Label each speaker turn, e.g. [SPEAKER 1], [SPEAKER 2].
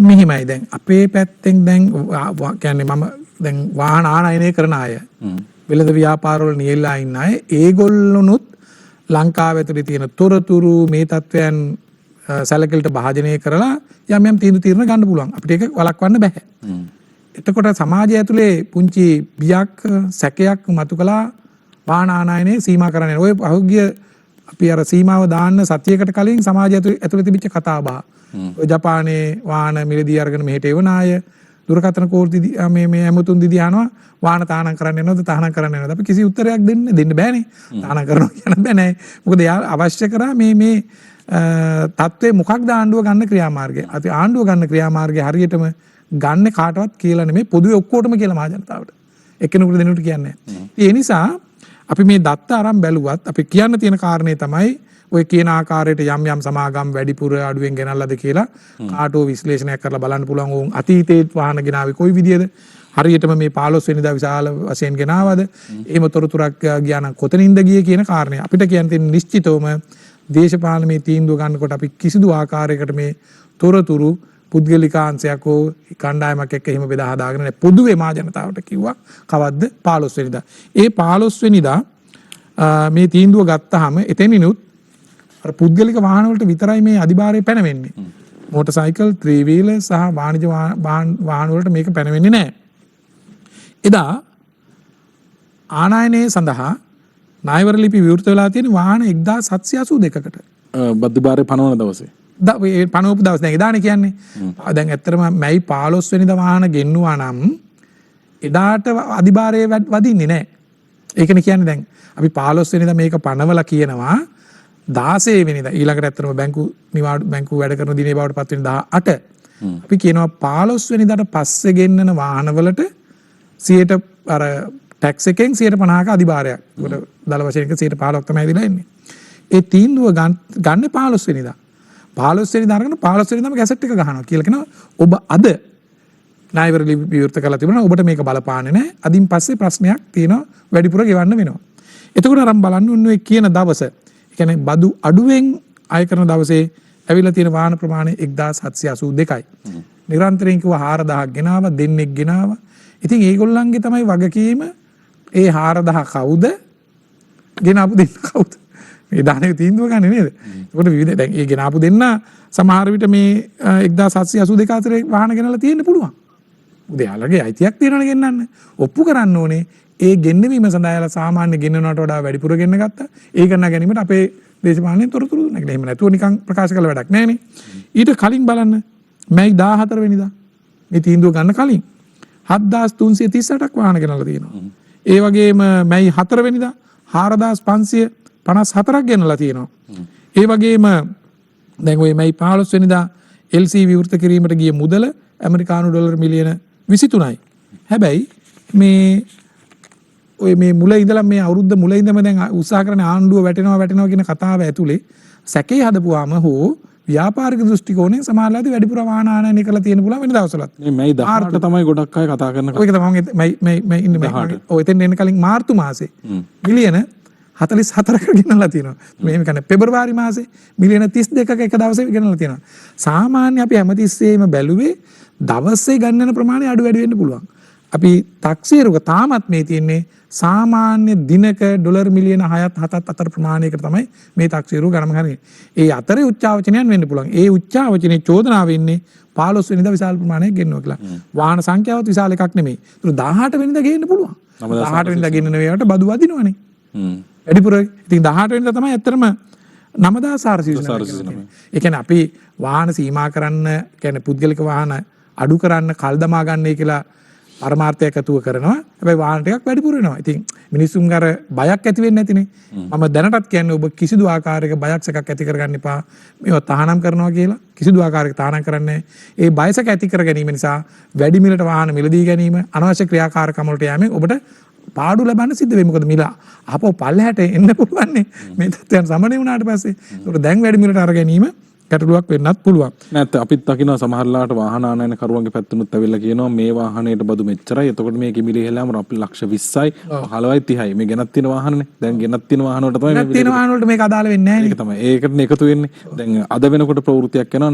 [SPEAKER 1] මෙහිමයි දැන් අපේ පැත්තෙන් දැන් කියන්නේ මම දැන් වාහන ආනයනය කරන අය වෙළඳ ව්‍යාපාරවල නියැලලා ඉන්න අය ඒගොල්ලොනුත් ලංකාව ඇතුලේ තියෙන තොරතුරු මේ තත්වයන් සැලකිලිට භාජනය කරලා යම් තීරණ ගන්න පුළුවන්. අපිට ඒක වළක්වන්න බෑ. එතකොට සමාජය ඇතුලේ පුංචි බියක් සැකයක් මතු කළා වාහන ආනයනය සීමා කරන්න. ඔය පහුගිය අපි අර සීමාව දාන්න සතියකට කලින් සමාජය ඇතුලේ තිබිච්ච කතා බහ. ඔය ජපානයේ වාහන මිලදී අරගෙන මෙහෙට එවන අය දුරකථන කෝල් මේ ඇමතුම් දිදී යනවා වාහන තහනම් කරන්න යනවද තහනම් කරන්න යනවද අපි කිසි උත්තරයක් දෙන්න බෑනේ. තහනම් කරනවා කියන බෑ නෑ. මොකද එයා අවශ්‍ය කරා මේ තත්ත්වයේ මොකක්ද ආණ්ඩුව ගන්න ක්‍රියාමාර්ගය. අපි ආණ්ඩුව ගන්න ක්‍රියාමාර්ගය හරියටම ගන්න කාටවත් කියලා නෙමෙයි පොදුවේ ඔක්කොටම කියලා මහ ජනතාවට. එක්කෙනෙකුට දෙන්නෙකුට කියන්නේ නැහැ. ඒ නිසා අපි මේ දත්ත අරන් බැලුවත් අපි කියන්න තියෙන කාරණේ තමයි ඔය කියන ආකාරයට යම් සමාගම් වැඩිපුර අඩුවෙන් ගෙනල්ලාද කියලා කාටෝ විශ්ලේෂණයක් කරලා බලන්න පුළුවන්. ඕන් අතීතයේ වාහන ගෙනාවේ කොයි විදියද? හරියටම මේ 15 වෙනිදා විශාල වශයෙන් ගෙනාවද? එහෙම තොරතුරක් ගියා නම් කොතනින්ද ගියේ කියන කාරණේ. අපිට කියන්න තියෙන නිශ්චිතවම දේශපාලන මේ තීන්දුව ගන්නකොට අපි කිසිදු ආකාරයකට මේ තොරතුරු පුද්ගලිකාංශයක් හෝ කණ්ඩායමක් එක්ක එහෙම බෙදා හදාගෙන නැහැ. පොදුවේ මා ජනතාවට කිව්වා කවද්ද 15 වෙනිදා. ඒ 15 වෙනිදා මේ තීන්දුව ගත්තාම එතනිනුත් අර පුද්ගලික වාහන වලට විතරයි මේ අධිභාරය පැනවෙන්නේ. මෝටර් සයිකල්, ත්‍රී වීලර් සහ වාණිජ වාහන වලට මේක පැනවෙන්නේ නැහැ. එදා ආනයනයේ සඳහා නායවර ලිපි විවෘත වෙලා තියෙන වාහන 1782කට.
[SPEAKER 2] බද්ධභාරය පනවන දවසේ.
[SPEAKER 1] පනවපු දවස් දැන් එදානේ කියන්නේ. දැන් ඇත්තටම මැයි 15 වෙනිදා වාහන ගෙන්නුවා නම් එදාට අධිභාරය වදින්නේ නැහැ. ඒකනේ කියන්නේ දැන් අපි 15 වෙනිදා මේක පනවලා කියනවා 16 වෙනිදා ඊළඟට ඇත්තටම බැංකුව වැඩ කරන දිනේ බවට පත් වෙන 18. අපි කියනවා 15 වෙනිදාට පස්සේ ගෙන්නන වාහනවලට 100ට අර ටැක්ස් එකෙන් 150ක අධිභාරයක්. ඒකට දල වශයෙන් 115ක් තමයි දීලා ඉන්නේ. ඒ තීන්දුව ගන්න 15 වෙනිදා. 15 වෙනිදා අරගෙන 15 වෙනිදාම ගැසට් එක ගහනවා කියලා කියනවා. ඔබ අද නායවර ලිපි විවෘත කරලා තිබුණා. ඔබට මේක බලපාන්නේ නැහැ. අදින් පස්සේ ප්‍රශ්නයක් තියෙනවා වැඩිපුර ගෙවන්න වෙනවා. එතකොට අරන් බලන්න උන්නේ කියන දවස. ඒ කියන්නේ බදු අඩුවෙන් අය කරන දවසේ ඇවිල්ලා තියෙන වාහන ප්‍රමාණය 1782යි. නිරන්තරයෙන් කිව්වා 4000ක් ගෙනාවා දෙන්නෙක් ගෙනාවා. ඉතින් ඒගොල්ලන්ගේ තමයි වගකීම ඒ 4000 කවුද ගෙනාපු දෙන්න කවුද? මේ දානේ තීන්දුව ගන්න නේද? ඒකට විවිධ දැන් ඒ ගෙනාපු දෙන්න සමහර විට මේ 1782 අතරේ වාහන ගෙනලා තියෙන්න පුළුවන්. උදයාලගේ අයිතියක් තියෙනවනේ ගෙන්නන්න. ඔප්පු කරන්න ඕනේ. ඒ ගෙන්නවීම සඳහා යාලා සාමාන්‍ය ගෙන්නනවට වඩා වැඩිපුර ගෙන්න ගත්තා. ඒ ගන්න ගැනීමට අපේ දේශපාලනයෙන් තොරතුරු දුන්නා. එහෙම නැතුව නිකන් ප්‍රකාශ කළ වැඩක් නැහැ නේ. ඊට කලින් බලන්න මැයි 14 වෙනිදා මේ තීන්දුව ගන්න කලින් 7338ක් වාහන ගෙනලා තියෙනවා. ඒ වගේම මැයි 4 වෙනිදා 4554ක් ගෙනලා තියෙනවා. ඒ වගේම දැන් ওই මැයි 15 වෙනිදා LC විවෘත කිරීමට ගිය මුදල ඇමරිකානු ඩොලර් මිලියන 23යි. හැබැයි මේ මුල ඉඳලා මේ අවුරුද්ද මුල ඉඳන්ම දැන් උත්සාහ කරන ආණ්ඩුව වැටෙනවා කියන කතාව ඇතුලේ සැකේ හදපුවාම හෝ ව්‍යාපාරික දෘෂ්ටි කෝණයෙන් සමාජලාදී වැඩිපුර වාහන ආනයනය කරලා තියෙන පුළුවන් වෙන දවස්වලත්.
[SPEAKER 2] මේ මැයි 18 තමයි ගොඩක් අය කතා කරන
[SPEAKER 1] කතාව. ඔයක තමයි මැයි ඉන්නේ මැයි. ඔය එතෙන් එන්න කලින් මාර්තු මාසේ මිලියන 44ක ගෙනලා තියෙනවා. මේක කියන්නේ පෙබරවාරි මාසේ මිලියන 32ක එක දවසේ ගෙනලා තියෙනවා. සාමාන්‍ය අපි හැමතිස්සෙම බැලුවේ දවසේ ගන්නන ප්‍රමාණය අඩු වැඩි වෙන්න පුළුවන්. අපි 탁සීරුක තාමත් මේ තියෙන්නේ සාමාන්‍ය දිනක ඩොලර් මිලියන 6ත් 7ත් අතර ප්‍රමාණයකට තමයි මේ 탁සීරුව ගණන් ගන්නේ. ඒ අතරේ උච්චාවචනයන් වෙන්න පුළුවන්. ඒ උච්චාවචනයේ චෝදනාව වෙන්නේ 15 වෙනිදා විශාල ප්‍රමාණයක් ගෙන්නවා කියලා. වාහන සංඛ්‍යාවත් විශාල එකක් නෙමෙයි. ඒක 18 වෙනිදා ගේන්න පුළුවන්. 18 වෙනිදා ගෙන්නන වේවට බදු වදිනවනේ. වැඩිපුර ඉතින් 18 වෙනිදා තමයි ඇත්තටම 9499. ඒ කියන්නේ අපි වාහන සීමා කරන්න කියන්නේ පුද්ගලික වාහන අඩු කරන්න කල් දමා ගන්නයි කියලා පරමාර්ථයක් අතුව කරනවා. හැබැයි වාහන ටිකක් වැඩිපුර වෙනවා. ඉතින් මිනිස්සුන් අර බයක් ඇති වෙන්නේ නැතිනේ. මම දැනටත් කියන්නේ ඔබ කිසිදු ආකාරයක බයක් සැකක් ඇති කරගන්න එපා. මේවා තහනම් කරනවා කියලා කිසිදු ආකාරයක තහනම් කරන්නේ නැහැ. ඒ බයසක ඇති කර ගැනීම නිසා වැඩි මිලට වාහන මිලදී ගැනීම අනවශ්‍ය ක්‍රියාකාරකම් වලට යෑමෙන් ඔබට පාඩු ලබන්න සිද්ධ වෙයි. මොකද මිල අපෝ පල්ලහැට එන්න පුළුවන් නේ. මේ තත්ත්වයන් සමනය වුණාට පස්සේ. ඒකට දැන් වැඩි මිලට අර ගැනීම ගැටලුවක් වෙන්නත් පුළුවන්.
[SPEAKER 2] නැත්නම් අපිත් දකිනවා සමහරලාට වාහන ආනයන කරුවන්ගේ පැත්තෙනුත් ඇවිල්ලා කියනවා මේ වාහනේට බදු මෙච්චරයි. එතකොට මේ කිමිලි හෙලාම අපි ලක්ෂ 20යි 15යි 30යි. මේ ගෙනත් තියෙන වාහනනේ. දැන් ගෙනත් තියෙන වාහන වලට තමයි
[SPEAKER 1] මේ තියෙන වාහන වලට මේක අදාළ වෙන්නේ නැහැ නේ.
[SPEAKER 2] ඒක තමයි. ඒකටනේ එකතු වෙන්නේ. දැන් අද වෙනකොට ප්‍රවෘත්තියක් එනවා